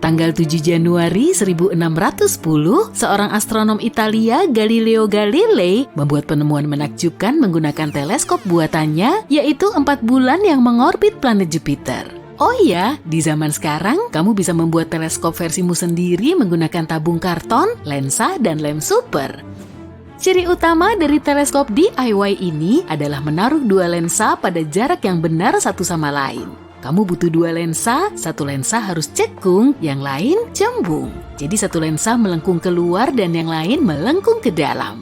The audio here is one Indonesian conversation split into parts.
Tanggal 7 Januari 1610, seorang astronom Italia, Galileo Galilei, membuat penemuan menakjubkan menggunakan teleskop buatannya, yaitu 4 bulan yang mengorbit planet Jupiter. Oh iya, di zaman sekarang, kamu bisa membuat teleskop versimu sendiri menggunakan tabung karton, lensa, dan lem super. Ciri utama dari teleskop DIY ini adalah menaruh 2 lensa pada jarak yang benar satu sama lain. Kamu butuh 2 lensa, satu lensa harus cekung, yang lain cembung. Jadi satu lensa melengkung keluar dan yang lain melengkung ke dalam.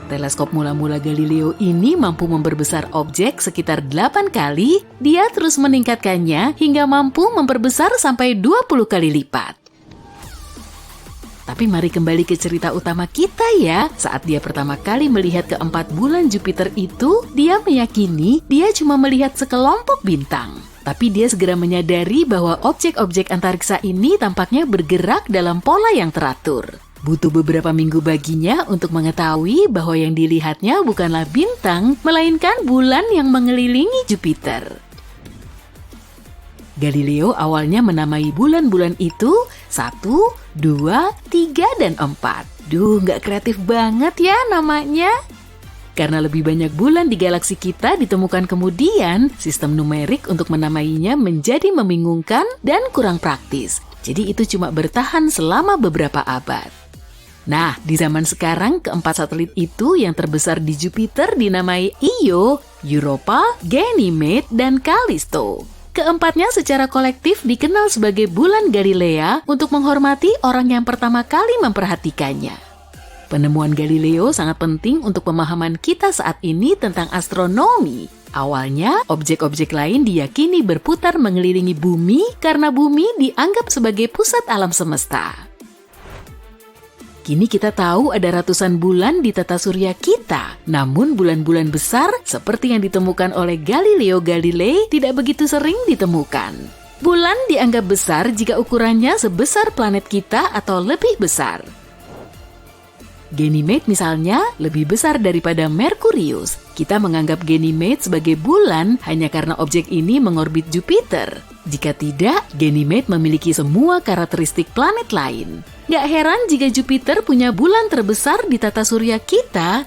Teleskop mula-mula Galileo ini mampu memperbesar objek sekitar 8 kali, dia terus meningkatkannya hingga mampu memperbesar sampai 20 kali lipat. Tapi mari kembali ke cerita utama kita ya. Saat dia pertama kali melihat ke-4 bulan Jupiter itu, dia meyakini dia cuma melihat sekelompok bintang. Tapi dia segera menyadari bahwa objek-objek antariksa ini tampaknya bergerak dalam pola yang teratur. Butuh beberapa minggu baginya untuk mengetahui bahwa yang dilihatnya bukanlah bintang, melainkan bulan yang mengelilingi Jupiter. Galileo awalnya menamai bulan-bulan itu 1, 2, 3, dan 4. Nggak kreatif banget ya namanya. Karena lebih banyak bulan di galaksi kita ditemukan kemudian, sistem numerik untuk menamainya menjadi membingungkan dan kurang praktis. Jadi itu cuma bertahan selama beberapa abad. Nah, di zaman sekarang ke-4 satelit itu yang terbesar di Jupiter dinamai Io, Europa, Ganymede, dan Callisto. Keempatnya secara kolektif dikenal sebagai bulan Galilea untuk menghormati orang yang pertama kali memperhatikannya. Penemuan Galileo sangat penting untuk pemahaman kita saat ini tentang astronomi. Awalnya, objek-objek lain diyakini berputar mengelilingi bumi karena bumi dianggap sebagai pusat alam semesta. Kini kita tahu ada ratusan bulan di tata surya kita, namun bulan-bulan besar seperti yang ditemukan oleh Galileo Galilei tidak begitu sering ditemukan. Bulan dianggap besar jika ukurannya sebesar planet kita atau lebih besar. Ganymede misalnya lebih besar daripada Merkurius. Kita menganggap Ganymede sebagai bulan hanya karena objek ini mengorbit Jupiter. Jika tidak, Ganymede memiliki semua karakteristik planet lain. Gak heran jika Jupiter punya bulan terbesar di tata surya kita.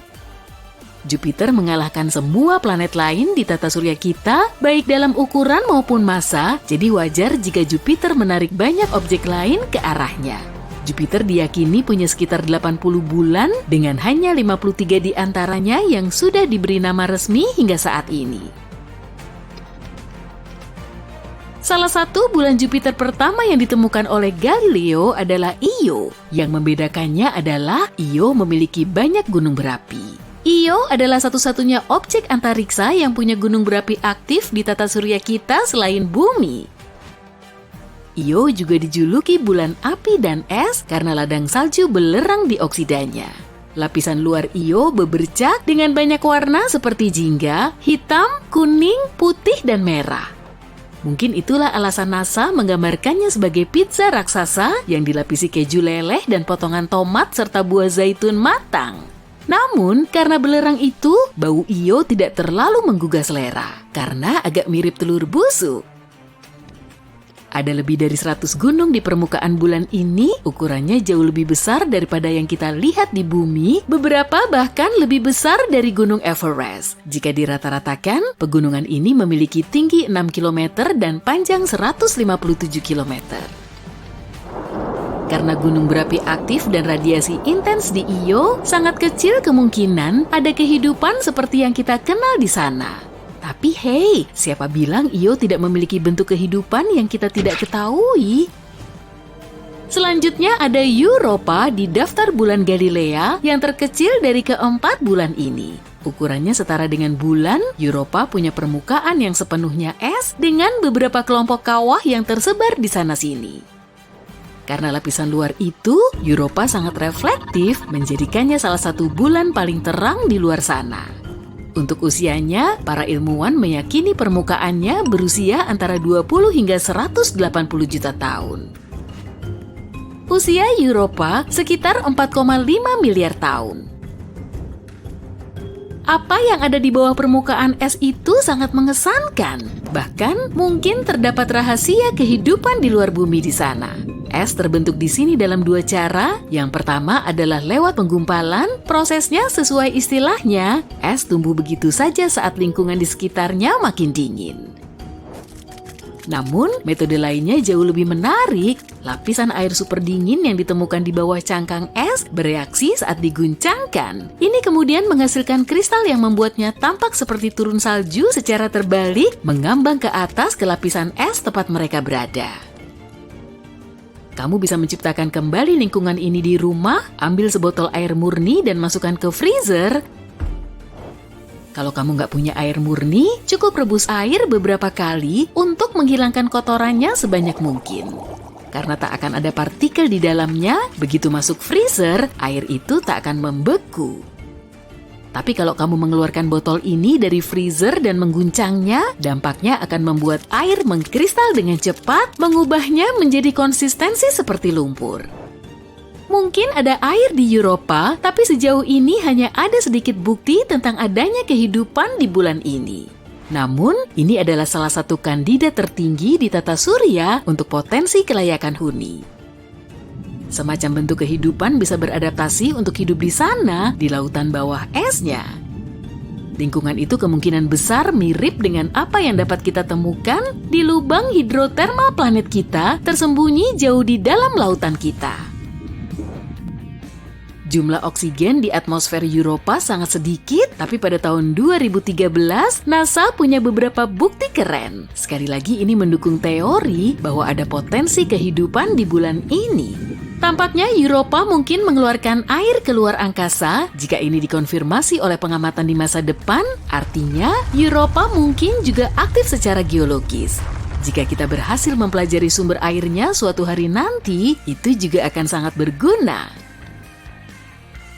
Jupiter mengalahkan semua planet lain di tata surya kita, baik dalam ukuran maupun massa, jadi wajar jika Jupiter menarik banyak objek lain ke arahnya. Jupiter diyakini punya sekitar 80 bulan dengan hanya 53 di antaranya yang sudah diberi nama resmi hingga saat ini. Salah satu bulan Jupiter pertama yang ditemukan oleh Galileo adalah Io. Yang membedakannya adalah Io memiliki banyak gunung berapi. Io adalah satu-satunya objek antariksa yang punya gunung berapi aktif di tata surya kita selain bumi. Io juga dijuluki bulan api dan es karena ladang salju belerang di oksidanya. Lapisan luar Io bebercak dengan banyak warna seperti jingga, hitam, kuning, putih, dan merah. Mungkin itulah alasan NASA menggambarkannya sebagai pizza raksasa yang dilapisi keju leleh dan potongan tomat serta buah zaitun matang. Namun, karena belerang itu, bau Io tidak terlalu menggugah selera karena agak mirip telur busuk. Ada lebih dari 100 gunung di permukaan bulan ini, ukurannya jauh lebih besar daripada yang kita lihat di bumi, beberapa bahkan lebih besar dari Gunung Everest. Jika dirata-ratakan, pegunungan ini memiliki tinggi 6 km dan panjang 157 km. Karena gunung berapi aktif dan radiasi intens di Io, sangat kecil kemungkinan ada kehidupan seperti yang kita kenal di sana. Tapi hey, siapa bilang Io tidak memiliki bentuk kehidupan yang kita tidak ketahui? Selanjutnya ada Europa di daftar bulan Galilea yang terkecil dari ke-4 bulan ini. Ukurannya setara dengan bulan, Europa punya permukaan yang sepenuhnya es dengan beberapa kelompok kawah yang tersebar di sana-sini. Karena lapisan luar itu, Europa sangat reflektif, menjadikannya salah satu bulan paling terang di luar sana. Untuk usianya, para ilmuwan meyakini permukaannya berusia antara 20 hingga 180 juta tahun. Usia Europa sekitar 4,5 miliar tahun. Apa yang ada di bawah permukaan es itu sangat mengesankan. Bahkan mungkin terdapat rahasia kehidupan di luar bumi di sana. Es terbentuk di sini dalam dua cara. Yang pertama adalah lewat penggumpalan. Prosesnya sesuai istilahnya, es tumbuh begitu saja saat lingkungan di sekitarnya makin dingin. Namun, metode lainnya jauh lebih menarik. Lapisan air super dingin yang ditemukan di bawah cangkang es bereaksi saat diguncangkan. Ini kemudian menghasilkan kristal yang membuatnya tampak seperti turun salju secara terbalik, mengambang ke atas ke lapisan es tempat mereka berada. Kamu bisa menciptakan kembali lingkungan ini di rumah, ambil sebotol air murni dan masukkan ke freezer. Kalau kamu nggak punya air murni, cukup rebus air beberapa kali untuk menghilangkan kotorannya sebanyak mungkin. Karena tak akan ada partikel di dalamnya, begitu masuk freezer, air itu tak akan membeku. Tapi kalau kamu mengeluarkan botol ini dari freezer dan mengguncangnya, dampaknya akan membuat air mengkristal dengan cepat, mengubahnya menjadi konsistensi seperti lumpur. Mungkin ada air di Eropa, tapi sejauh ini hanya ada sedikit bukti tentang adanya kehidupan di bulan ini. Namun, ini adalah salah satu kandidat tertinggi di tata surya untuk potensi kelayakan huni. Semacam bentuk kehidupan bisa beradaptasi untuk hidup di sana, di lautan bawah esnya. Lingkungan itu kemungkinan besar mirip dengan apa yang dapat kita temukan di lubang hidrotermal planet kita tersembunyi jauh di dalam lautan kita. Jumlah oksigen di atmosfer Eropa sangat sedikit, tapi pada tahun 2013, NASA punya beberapa bukti keren. Sekali lagi ini mendukung teori bahwa ada potensi kehidupan di bulan ini. Tampaknya Eropa mungkin mengeluarkan air ke luar angkasa. Jika ini dikonfirmasi oleh pengamatan di masa depan, artinya Eropa mungkin juga aktif secara geologis. Jika kita berhasil mempelajari sumber airnya suatu hari nanti, itu juga akan sangat berguna.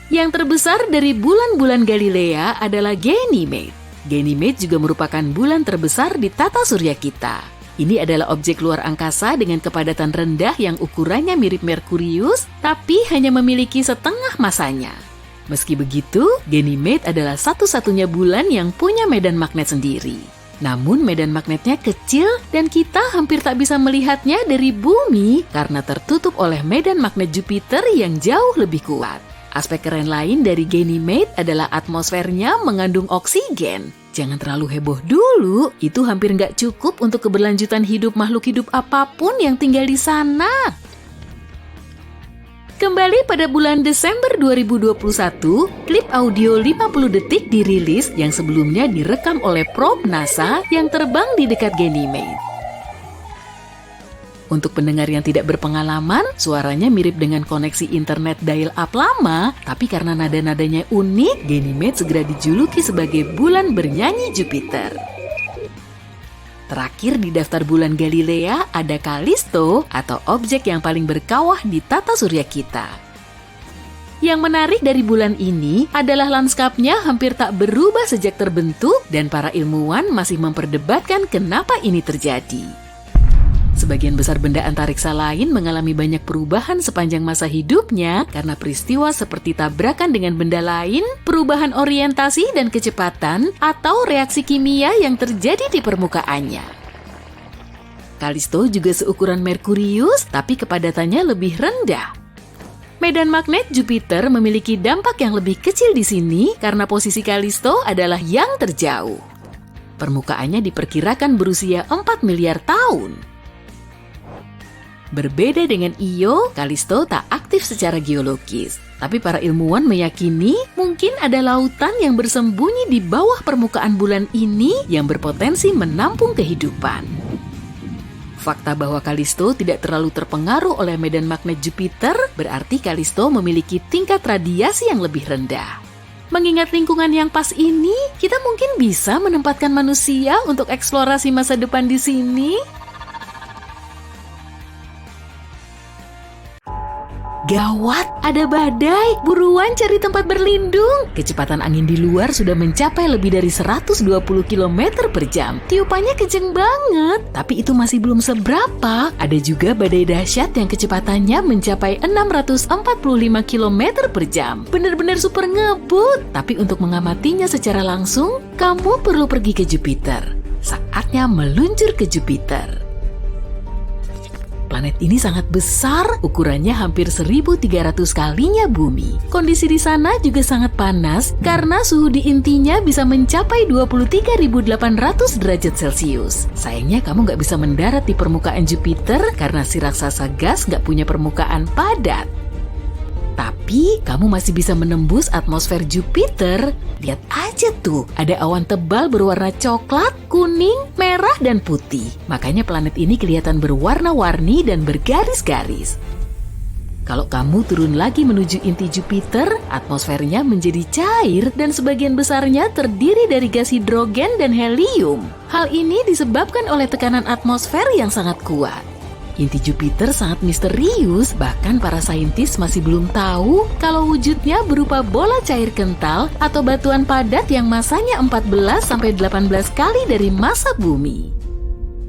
Yang terbesar dari bulan-bulan Galilea adalah Ganymede. Ganymede juga merupakan bulan terbesar di tata surya kita. Ini adalah objek luar angkasa dengan kepadatan rendah yang ukurannya mirip Merkurius, tapi hanya memiliki setengah masanya. Meski begitu, Ganymede adalah satu-satunya bulan yang punya medan magnet sendiri. Namun medan magnetnya kecil dan kita hampir tak bisa melihatnya dari bumi karena tertutup oleh medan magnet Jupiter yang jauh lebih kuat. Aspek keren lain dari Ganymede adalah atmosfernya mengandung oksigen. Jangan terlalu heboh dulu, itu hampir nggak cukup untuk keberlanjutan hidup makhluk hidup apapun yang tinggal di sana. Kembali pada bulan Desember 2021, klip audio 50 detik dirilis yang sebelumnya direkam oleh probe NASA yang terbang di dekat Ganymede. Untuk pendengar yang tidak berpengalaman, suaranya mirip dengan koneksi internet dial-up lama, tapi karena nada-nadanya unik, Ganymede segera dijuluki sebagai bulan bernyanyi Jupiter. Terakhir di daftar bulan Galilea ada Callisto atau objek yang paling berkawah di tata surya kita. Yang menarik dari bulan ini adalah lanskapnya hampir tak berubah sejak terbentuk dan para ilmuwan masih memperdebatkan kenapa ini terjadi. Sebagian besar benda antariksa lain mengalami banyak perubahan sepanjang masa hidupnya karena peristiwa seperti tabrakan dengan benda lain, perubahan orientasi dan kecepatan, atau reaksi kimia yang terjadi di permukaannya. Callisto juga seukuran Merkurius, tapi kepadatannya lebih rendah. Medan magnet Jupiter memiliki dampak yang lebih kecil di sini karena posisi Callisto adalah yang terjauh. Permukaannya diperkirakan berusia 4 miliar tahun. Berbeda dengan Io, Callisto tak aktif secara geologis. Tapi para ilmuwan meyakini mungkin ada lautan yang bersembunyi di bawah permukaan bulan ini yang berpotensi menampung kehidupan. Fakta bahwa Callisto tidak terlalu terpengaruh oleh medan magnet Jupiter berarti Callisto memiliki tingkat radiasi yang lebih rendah. Mengingat lingkungan yang pas ini, kita mungkin bisa menempatkan manusia untuk eksplorasi masa depan di sini. Gawat, ada badai. Buruan cari tempat berlindung. Kecepatan angin di luar sudah mencapai lebih dari 120 km per jam. Tiupannya kenceng banget, tapi itu masih belum seberapa. Ada juga badai dahsyat yang kecepatannya mencapai 645 km per jam. Benar-benar super ngebut. Tapi untuk mengamatinya secara langsung, kamu perlu pergi ke Jupiter. Saatnya meluncur ke Jupiter. Planet ini sangat besar, ukurannya hampir 1.300 kalinya bumi. Kondisi di sana juga sangat panas karena suhu di intinya bisa mencapai 23.800 derajat Celcius. Sayangnya kamu nggak bisa mendarat di permukaan Jupiter karena si raksasa gas nggak punya permukaan padat. Tapi kamu masih bisa menembus atmosfer Jupiter. Lihat aja tuh, ada awan tebal berwarna coklat, kuning, merah, dan putih. Makanya planet ini kelihatan berwarna-warni dan bergaris-garis. Kalau kamu turun lagi menuju inti Jupiter, atmosfernya menjadi cair dan sebagian besarnya terdiri dari gas hidrogen dan helium. Hal ini disebabkan oleh tekanan atmosfer yang sangat kuat. Inti Jupiter sangat misterius, bahkan para saintis masih belum tahu kalau wujudnya berupa bola cair kental atau batuan padat yang masanya 14-18 kali dari massa bumi.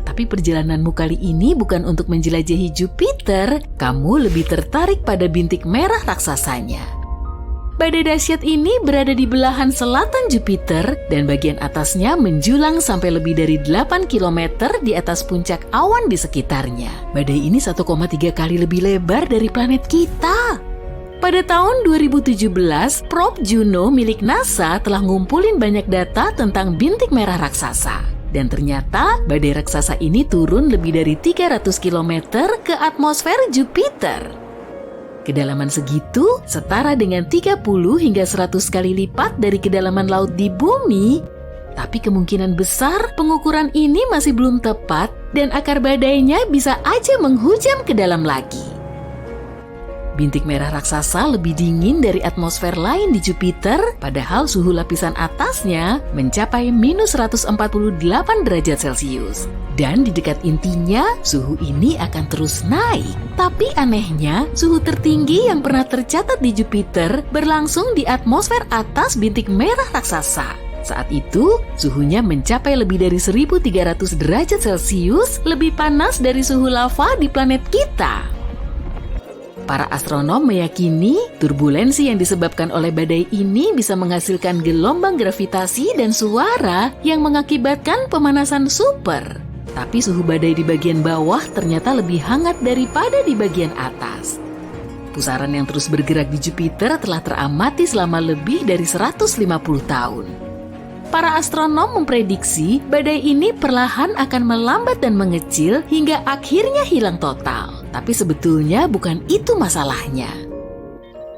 Tapi perjalananmu kali ini bukan untuk menjelajahi Jupiter, kamu lebih tertarik pada bintik merah raksasanya. Badai dahsyat ini berada di belahan selatan Jupiter dan bagian atasnya menjulang sampai lebih dari 8 km di atas puncak awan di sekitarnya. Badai ini 1,3 kali lebih lebar dari planet kita. Pada tahun 2017, probe Juno milik NASA telah ngumpulin banyak data tentang bintik merah raksasa. Dan ternyata badai raksasa ini turun lebih dari 300 km ke atmosfer Jupiter. Kedalaman segitu setara dengan 30 hingga 100 kali lipat dari kedalaman laut di bumi. Tapi kemungkinan besar pengukuran ini masih belum tepat dan akar badainya bisa aja menghujam ke dalam lagi. Bintik merah raksasa lebih dingin dari atmosfer lain di Jupiter, padahal suhu lapisan atasnya mencapai minus 148 derajat Celcius. Dan di dekat intinya, suhu ini akan terus naik. Tapi anehnya, suhu tertinggi yang pernah tercatat di Jupiter berlangsung di atmosfer atas bintik merah raksasa. Saat itu, suhunya mencapai lebih dari 1.300 derajat Celcius, lebih panas dari suhu lava di planet kita. Para astronom meyakini turbulensi yang disebabkan oleh badai ini bisa menghasilkan gelombang gravitasi dan suara yang mengakibatkan pemanasan super. Tapi suhu badai di bagian bawah ternyata lebih hangat daripada di bagian atas. Pusaran yang terus bergerak di Jupiter telah teramati selama lebih dari 150 tahun. Para astronom memprediksi badai ini perlahan akan melambat dan mengecil hingga akhirnya hilang total. Tapi sebetulnya bukan itu masalahnya.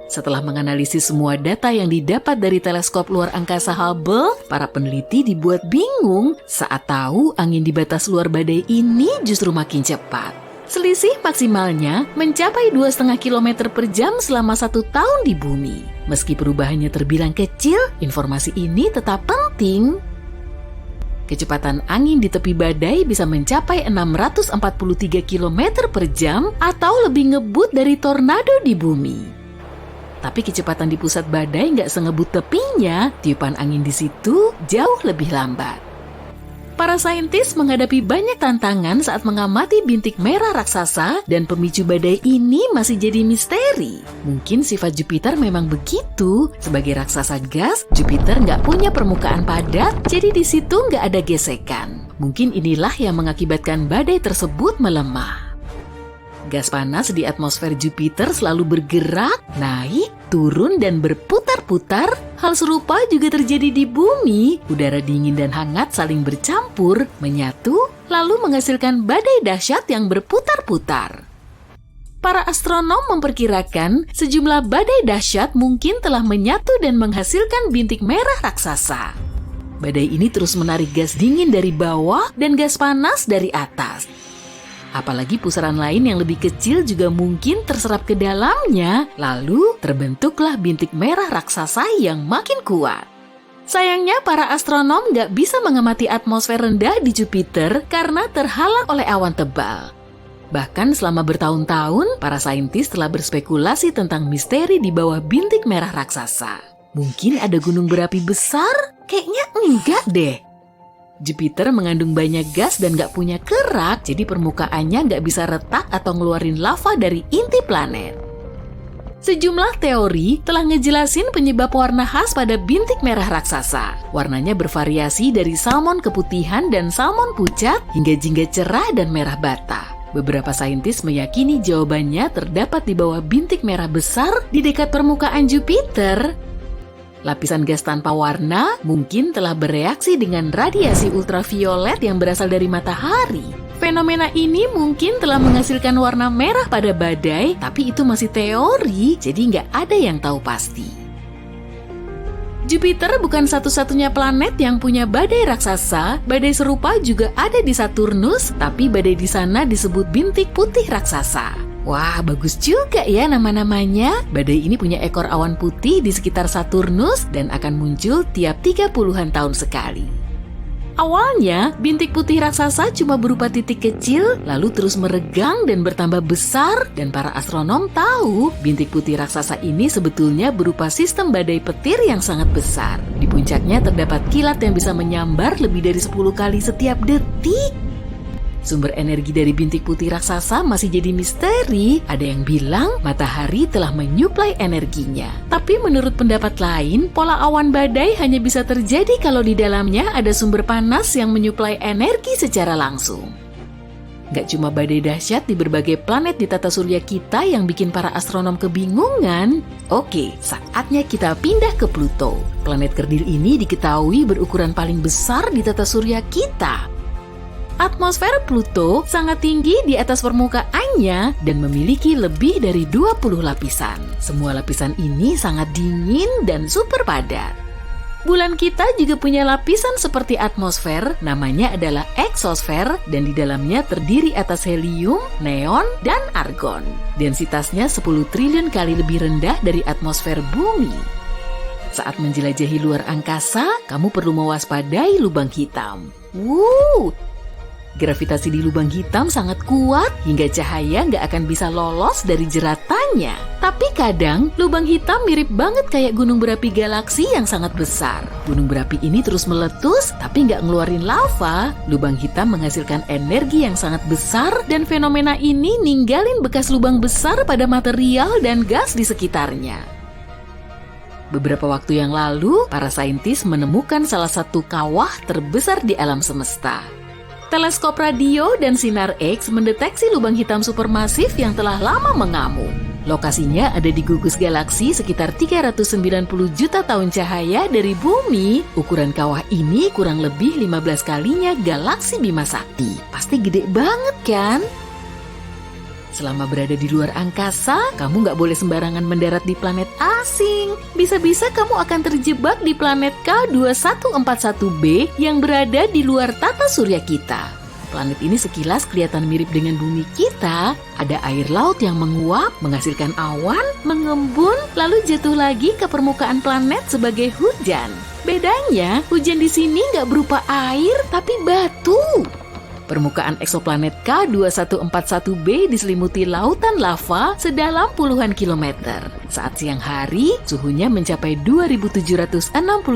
Setelah menganalisis semua data yang didapat dari teleskop luar angkasa Hubble, para peneliti dibuat bingung saat tahu angin di batas luar badai ini justru makin cepat. Selisih maksimalnya mencapai 2,5 km per jam selama 1 tahun di bumi. Meski perubahannya terbilang kecil, informasi ini tetap penting. Kecepatan angin di tepi badai bisa mencapai 643 km per jam atau lebih ngebut dari tornado di bumi. Tapi kecepatan di pusat badai nggak sengebut tepinya, tiupan angin di situ jauh lebih lambat. Para saintis menghadapi banyak tantangan saat mengamati bintik merah raksasa dan pemicu badai ini masih jadi misteri. Mungkin sifat Jupiter memang begitu. Sebagai raksasa gas, Jupiter nggak punya permukaan padat, jadi di situ nggak ada gesekan. Mungkin inilah yang mengakibatkan badai tersebut melemah. Gas panas di atmosfer Jupiter selalu bergerak, naik, turun, dan berputar-putar. Hal serupa juga terjadi di bumi. Udara dingin dan hangat saling bercampur, menyatu, lalu menghasilkan badai dahsyat yang berputar-putar. Para astronom memperkirakan sejumlah badai dahsyat mungkin telah menyatu dan menghasilkan bintik merah raksasa. Badai ini terus menarik gas dingin dari bawah dan gas panas dari atas. Apalagi pusaran lain yang lebih kecil juga mungkin terserap ke dalamnya, lalu terbentuklah bintik merah raksasa yang makin kuat. Sayangnya para astronom nggak bisa mengamati atmosfer rendah di Jupiter karena terhalang oleh awan tebal. Bahkan selama bertahun-tahun, para saintis telah berspekulasi tentang misteri di bawah bintik merah raksasa. Mungkin ada gunung berapi besar? Kayaknya enggak deh. Jupiter mengandung banyak gas dan nggak punya kerak, jadi permukaannya nggak bisa retak atau ngeluarin lava dari inti planet. Sejumlah teori telah ngejelasin penyebab warna khas pada bintik merah raksasa. Warnanya bervariasi dari salmon keputihan dan salmon pucat hingga jingga cerah dan merah bata. Beberapa saintis meyakini jawabannya terdapat di bawah bintik merah besar di dekat permukaan Jupiter. Lapisan gas tanpa warna mungkin telah bereaksi dengan radiasi ultraviolet yang berasal dari matahari. Fenomena ini mungkin telah menghasilkan warna merah pada badai, tapi itu masih teori, jadi nggak ada yang tahu pasti. Jupiter bukan satu-satunya planet yang punya badai raksasa. Badai serupa juga ada di Saturnus, tapi badai di sana disebut bintik putih raksasa. Wah, bagus juga ya nama-namanya. Badai ini punya ekor awan putih di sekitar Saturnus dan akan muncul tiap 30-an tahun sekali. Awalnya, bintik putih raksasa cuma berupa titik kecil, lalu terus meregang dan bertambah besar, dan para astronom tahu bintik putih raksasa ini sebetulnya berupa sistem badai petir yang sangat besar. Di puncaknya terdapat kilat yang bisa menyambar lebih dari 10 kali setiap detik. Sumber energi dari bintik putih raksasa masih jadi misteri. Ada yang bilang matahari telah menyuplai energinya. Tapi menurut pendapat lain, pola awan badai hanya bisa terjadi kalau di dalamnya ada sumber panas yang menyuplai energi secara langsung. Gak cuma badai dahsyat di berbagai planet di tata surya kita yang bikin para astronom kebingungan. Oke, saatnya kita pindah ke Pluto. Planet kerdil ini diketahui berukuran paling besar di tata surya kita. Atmosfer Pluto sangat tinggi di atas permukaannya dan memiliki lebih dari 20 lapisan. Semua lapisan ini sangat dingin dan super padat. Bulan kita juga punya lapisan seperti atmosfer, namanya adalah eksosfer, dan di dalamnya terdiri atas helium, neon, dan argon. Densitasnya 10 triliun kali lebih rendah dari atmosfer bumi. Saat menjelajahi luar angkasa, kamu perlu mewaspadai lubang hitam. Gravitasi di lubang hitam sangat kuat hingga cahaya nggak akan bisa lolos dari jeratannya. Tapi kadang lubang hitam mirip banget kayak gunung berapi galaksi yang sangat besar. Gunung berapi ini terus meletus tapi nggak ngeluarin lava. Lubang hitam menghasilkan energi yang sangat besar dan fenomena ini ninggalin bekas lubang besar pada material dan gas di sekitarnya. Beberapa waktu yang lalu, para saintis menemukan salah satu kawah terbesar di alam semesta. Teleskop radio dan sinar X mendeteksi lubang hitam supermasif yang telah lama mengamuk. Lokasinya ada di gugus galaksi sekitar 390 juta tahun cahaya dari bumi. Ukuran kawah ini kurang lebih 15 kalinya galaksi Bima Sakti. Pasti gede banget kan? Selama berada di luar angkasa, kamu nggak boleh sembarangan mendarat di planet asing. Bisa-bisa kamu akan terjebak di planet K2141b yang berada di luar tata surya kita. Planet ini sekilas kelihatan mirip dengan bumi kita. Ada air laut yang menguap, menghasilkan awan, mengembun, lalu jatuh lagi ke permukaan planet sebagai hujan. Bedanya, hujan di sini nggak berupa air, tapi batu. Permukaan eksoplanet K2141b diselimuti lautan lava sedalam puluhan kilometer. Saat siang hari, suhunya mencapai 2760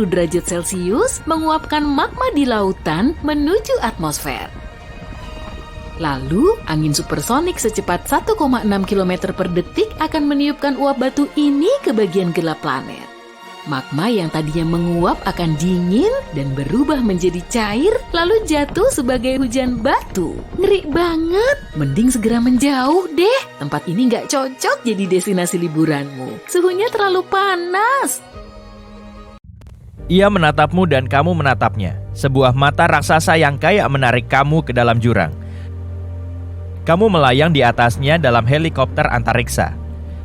derajat Celcius, menguapkan magma di lautan menuju atmosfer. Lalu, angin supersonik secepat 1,6 km per detik akan meniupkan uap batu ini ke bagian gelap planet. Magma yang tadinya menguap akan dingin dan berubah menjadi cair, lalu jatuh sebagai hujan batu. Ngeri banget, mending segera menjauh deh. Tempat ini nggak cocok jadi destinasi liburanmu. Suhunya terlalu panas. Ia menatapmu dan kamu menatapnya. Sebuah mata raksasa yang kayak menarik kamu ke dalam jurang. Kamu melayang di atasnya dalam helikopter antariksa.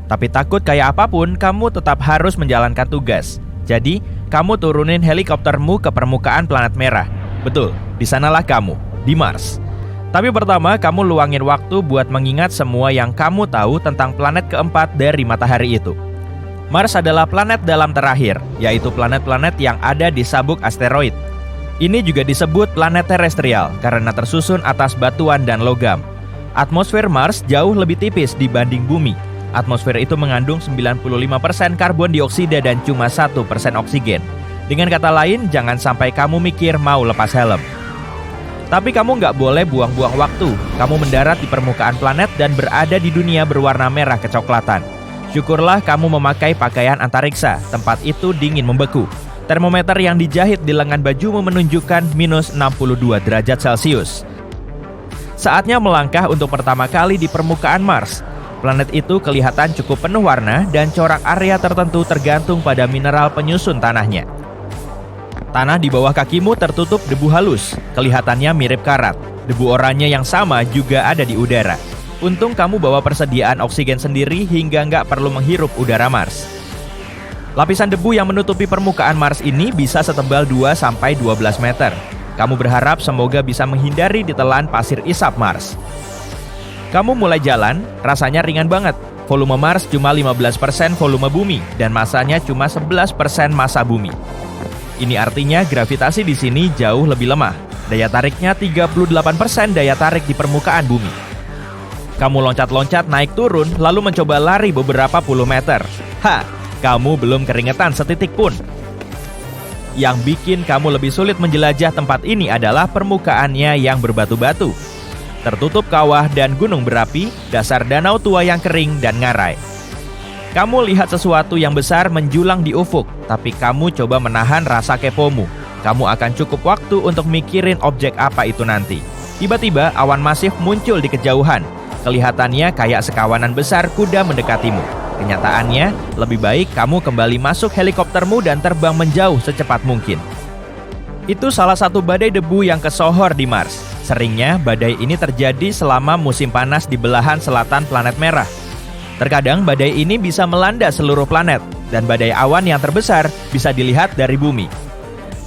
Tapi takut kayak apapun, kamu tetap harus menjalankan tugas. Jadi, kamu turunin helikoptermu ke permukaan planet merah. Betul, di sanalah kamu, di Mars. Tapi pertama, kamu luangin waktu buat mengingat semua yang kamu tahu tentang planet keempat dari matahari itu. Mars adalah planet dalam terakhir, yaitu planet-planet yang ada di sabuk asteroid. Ini juga disebut planet terestrial karena tersusun atas batuan dan logam. Atmosfer Mars jauh lebih tipis dibanding bumi. Atmosfer itu mengandung 95% karbon dioksida dan cuma 1% oksigen. Dengan kata lain, jangan sampai kamu mikir mau lepas helm. Tapi kamu nggak boleh buang-buang waktu. Kamu mendarat di permukaan planet dan berada di dunia berwarna merah kecoklatan. Syukurlah kamu memakai pakaian antariksa. Tempat itu dingin membeku. Termometer yang dijahit di lengan bajumu menunjukkan minus 62 derajat Celcius. Saatnya melangkah untuk pertama kali di permukaan Mars. Planet itu kelihatan cukup penuh warna dan corak area tertentu tergantung pada mineral penyusun tanahnya. Tanah di bawah kakimu tertutup debu halus, kelihatannya mirip karat. Debu oranye yang sama juga ada di udara. Untung kamu bawa persediaan oksigen sendiri hingga nggak perlu menghirup udara Mars. Lapisan debu yang menutupi permukaan Mars ini bisa setebal 2-12 meter. Kamu berharap semoga bisa menghindari ditelan pasir isap Mars. Kamu mulai jalan, rasanya ringan banget. Volume Mars cuma 15% volume bumi dan massanya cuma 11% massa bumi. Ini artinya gravitasi di sini jauh lebih lemah. Daya tariknya 38% daya tarik di permukaan bumi. Kamu loncat-loncat naik turun lalu mencoba lari beberapa puluh meter. Kamu belum keringetan setitik pun. Yang bikin kamu lebih sulit menjelajah tempat ini adalah permukaannya yang berbatu-batu. Tertutup kawah dan gunung berapi, dasar danau tua yang kering dan ngarai. Kamu lihat sesuatu yang besar menjulang di ufuk, tapi kamu coba menahan rasa kepomu. Kamu akan cukup waktu untuk mikirin objek apa itu nanti. Tiba-tiba awan masif muncul di kejauhan. Kelihatannya kayak sekawanan besar kuda mendekatimu. Kenyataannya, lebih baik kamu kembali masuk helikoptermu dan terbang menjauh secepat mungkin. Itu salah satu badai debu yang kesohor di Mars. Seringnya, badai ini terjadi selama musim panas di belahan selatan planet merah. Terkadang, badai ini bisa melanda seluruh planet, dan badai awan yang terbesar bisa dilihat dari bumi.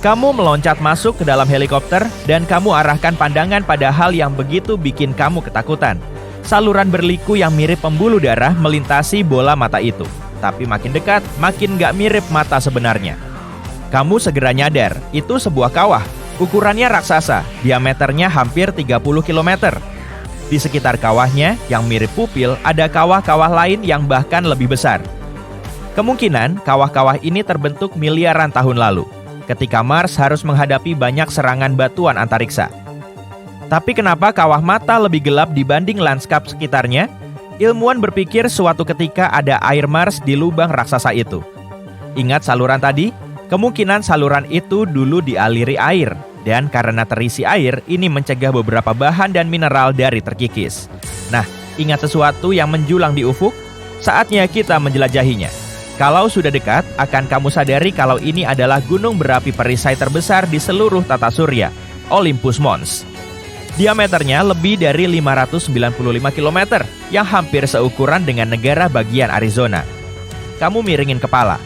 Kamu meloncat masuk ke dalam helikopter, dan kamu arahkan pandangan pada hal yang begitu bikin kamu ketakutan. Saluran berliku yang mirip pembuluh darah melintasi bola mata itu. Tapi makin dekat, makin gak mirip mata sebenarnya. Kamu segera nyadar, itu sebuah kawah. Ukurannya raksasa, diameternya hampir 30 km. Di sekitar kawahnya, yang mirip pupil, ada kawah-kawah lain yang bahkan lebih besar. Kemungkinan kawah-kawah ini terbentuk miliaran tahun lalu, ketika Mars harus menghadapi banyak serangan batuan antariksa. Tapi kenapa kawah mata lebih gelap dibanding lanskap sekitarnya? Ilmuwan berpikir suatu ketika ada air Mars di lubang raksasa itu. Ingat saluran tadi? Kemungkinan saluran itu dulu dialiri air. Dan karena terisi air, ini mencegah beberapa bahan dan mineral dari terkikis. Nah, ingat sesuatu yang menjulang di ufuk? Saatnya kita menjelajahinya. Kalau sudah dekat, akan kamu sadari kalau ini adalah gunung berapi perisai terbesar di seluruh tata surya, Olympus Mons. Diameternya lebih dari 595 km, yang hampir seukuran dengan negara bagian Arizona. Kamu miringin kepala.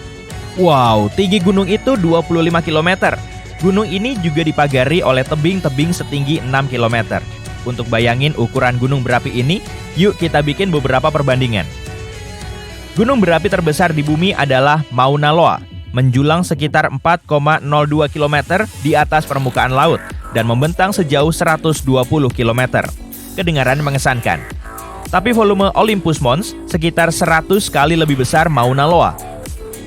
Wow, tinggi gunung itu 25 km. Gunung ini juga dipagari oleh tebing-tebing setinggi 6 km. Untuk bayangin ukuran gunung berapi ini, yuk kita bikin beberapa perbandingan. Gunung berapi terbesar di bumi adalah Mauna Loa, menjulang sekitar 4,02 km di atas permukaan laut dan membentang sejauh 120 km. Kedengaran mengesankan. Tapi volume Olympus Mons sekitar 100 kali lebih besar Mauna Loa.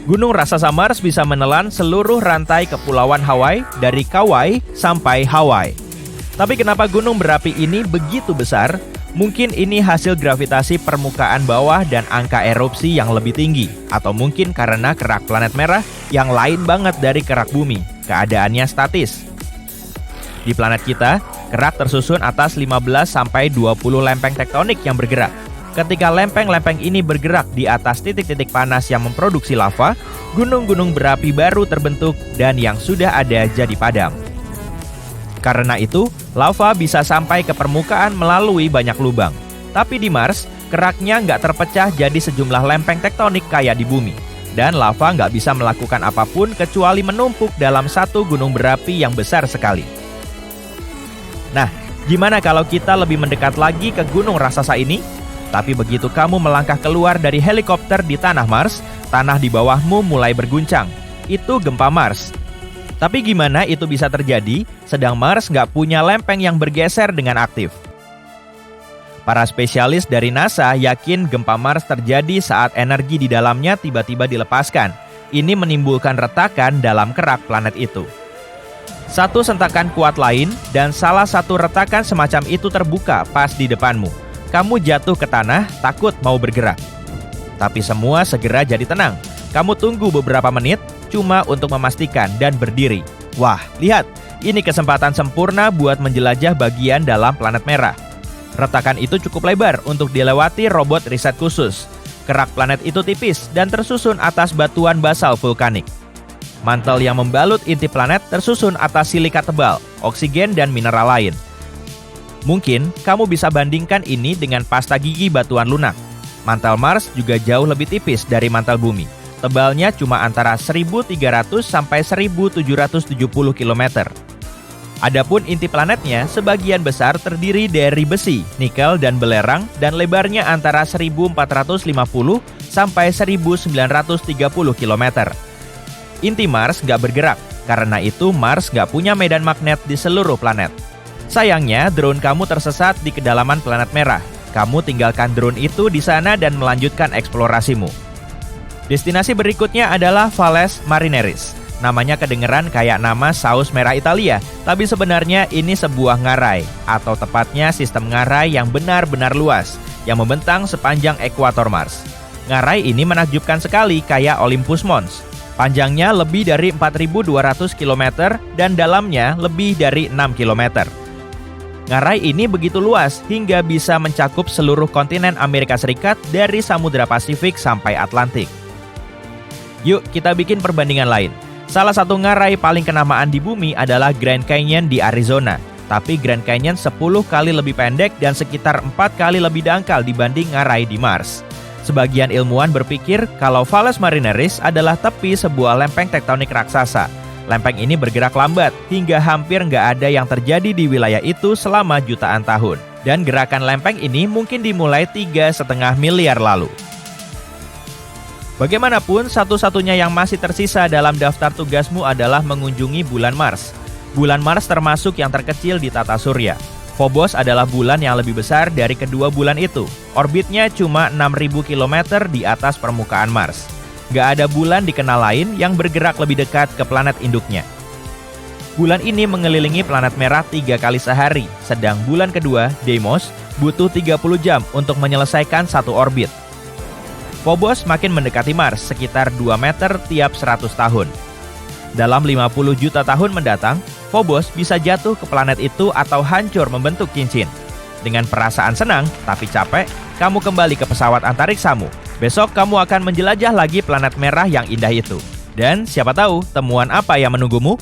Gunung raksasa Mars bisa menelan seluruh rantai kepulauan Hawaii dari Kauai sampai Hawaii. Tapi kenapa gunung berapi ini begitu besar? Mungkin ini hasil gravitasi permukaan bawah dan angka erupsi yang lebih tinggi. Atau mungkin karena kerak planet merah yang lain banget dari kerak bumi. Keadaannya statis. Di planet kita, kerak tersusun atas 15-20 lempeng tektonik yang bergerak. Ketika lempeng-lempeng ini bergerak di atas titik-titik panas yang memproduksi lava, gunung-gunung berapi baru terbentuk dan yang sudah ada jadi padam. Karena itu, lava bisa sampai ke permukaan melalui banyak lubang. Tapi di Mars, keraknya nggak terpecah jadi sejumlah lempeng tektonik kayak di bumi. Dan lava nggak bisa melakukan apapun kecuali menumpuk dalam satu gunung berapi yang besar sekali. Nah, gimana kalau kita lebih mendekat lagi ke gunung raksasa ini? Tapi begitu kamu melangkah keluar dari helikopter di tanah Mars, tanah di bawahmu mulai berguncang. Itu gempa Mars. Tapi gimana itu bisa terjadi, sedang Mars nggak punya lempeng yang bergeser dengan aktif? Para spesialis dari NASA yakin gempa Mars terjadi saat energi di dalamnya tiba-tiba dilepaskan. Ini menimbulkan retakan dalam kerak planet itu. Satu sentakan kuat lain dan salah satu retakan semacam itu terbuka pas di depanmu. Kamu jatuh ke tanah, takut mau bergerak. Tapi semua segera jadi tenang. Kamu tunggu beberapa menit, cuma untuk memastikan dan berdiri. Wah, lihat, ini kesempatan sempurna buat menjelajah bagian dalam planet merah. Retakan itu cukup lebar untuk dilewati robot riset khusus. Kerak planet itu tipis dan tersusun atas batuan basal vulkanik. Mantel yang membalut inti planet tersusun atas silika tebal, oksigen, dan mineral lain. Mungkin kamu bisa bandingkan ini dengan pasta gigi batuan lunak. Mantel Mars juga jauh lebih tipis dari mantel bumi. Tebalnya cuma antara 1.300 sampai 1.770 km. Adapun inti planetnya sebagian besar terdiri dari besi, nikel, dan belerang dan lebarnya antara 1.450 sampai 1.930 km. Inti Mars nggak bergerak, karena itu Mars nggak punya medan magnet di seluruh planet. Sayangnya, drone kamu tersesat di kedalaman planet merah. Kamu tinggalkan drone itu di sana dan melanjutkan eksplorasimu. Destinasi berikutnya adalah Valles Marineris. Namanya kedengeran kayak nama saus merah Italia, tapi sebenarnya ini sebuah ngarai, atau tepatnya sistem ngarai yang benar-benar luas, yang membentang sepanjang ekuator Mars. Ngarai ini menakjubkan sekali kayak Olympus Mons. Panjangnya lebih dari 4.200 km dan dalamnya lebih dari 6 km. Ngarai ini begitu luas hingga bisa mencakup seluruh kontinen Amerika Serikat dari Samudra Pasifik sampai Atlantik. Yuk kita bikin perbandingan lain. Salah satu ngarai paling kenamaan di bumi adalah Grand Canyon di Arizona. Tapi Grand Canyon 10 kali lebih pendek dan sekitar 4 kali lebih dangkal dibanding ngarai di Mars. Sebagian ilmuwan berpikir kalau Valles Marineris adalah tepi sebuah lempeng tektonik raksasa. Lempeng ini bergerak lambat hingga hampir nggak ada yang terjadi di wilayah itu selama jutaan tahun. Dan gerakan lempeng ini mungkin dimulai 3,5 miliar lalu. Bagaimanapun, satu-satunya yang masih tersisa dalam daftar tugasmu adalah mengunjungi bulan Mars. Bulan Mars termasuk yang terkecil di tata surya. Phobos adalah bulan yang lebih besar dari kedua bulan itu. Orbitnya cuma 6.000 km di atas permukaan Mars. Gak ada bulan dikenal lain yang bergerak lebih dekat ke planet induknya. Bulan ini mengelilingi planet merah 3 kali sehari, sedang bulan kedua, Deimos, butuh 30 jam untuk menyelesaikan satu orbit. Phobos makin mendekati Mars sekitar 2 meter tiap 100 tahun. Dalam 50 juta tahun mendatang, Phobos bisa jatuh ke planet itu atau hancur membentuk cincin. Dengan perasaan senang tapi capek, kamu kembali ke pesawat antariksamu. Besok kamu akan menjelajah lagi planet merah yang indah itu. Dan siapa tahu temuan apa yang menunggumu?